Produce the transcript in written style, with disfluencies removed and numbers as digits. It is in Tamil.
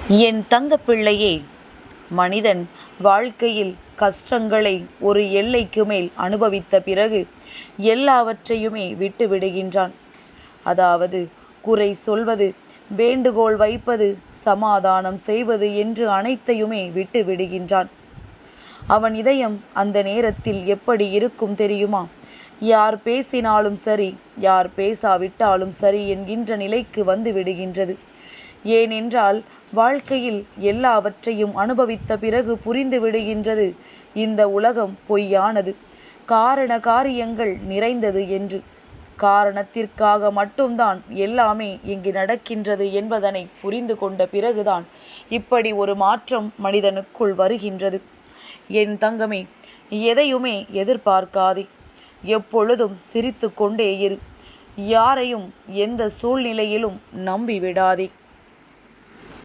என் தங்கப்பிள்ளையே, மனிதன் வாழ்க்கையில் கஷ்டங்களை ஒரு எல்லைக்கு மேல் அனுபவித்த பிறகு எல்லாவற்றையுமே விட்டு விடுகின்றான். அதாவது குறை சொல்வது, வேண்டுகோள் வைப்பது, சமாதானம் செய்வது என்று அனைத்தையுமே விட்டு விடுகின்றான். அவன் இதயம் அந்த நேரத்தில் எப்படி இருக்கும் தெரியுமா? யார் பேசினாலும் சரி, யார் பேசாவிட்டாலும் சரி என்கின்ற நிலைக்கு வந்து விடுகின்றது. ஏனென்றால் வாழ்க்கையில் எல்லாவற்றையும் அனுபவித்த பிறகு புரிந்து விடுகின்றது, இந்த உலகம் பொய்யானது, காரண காரியங்கள் நிறைந்தது என்று. காரணத்திற்காக மட்டும்தான் எல்லாமே இங்கு நடக்கின்றது என்பதனை புரிந்து கொண்ட பிறகுதான் இப்படி ஒரு மாற்றம் மனிதனுக்குள் வருகின்றது. என் தங்கமே, எதையுமே எதிர்பார்க்காதே. எப்பொழுதும் சிரித்து கொண்டே இரு. யாரையும் எந்த சூழ்நிலையிலும் நம்பிவிடாதே.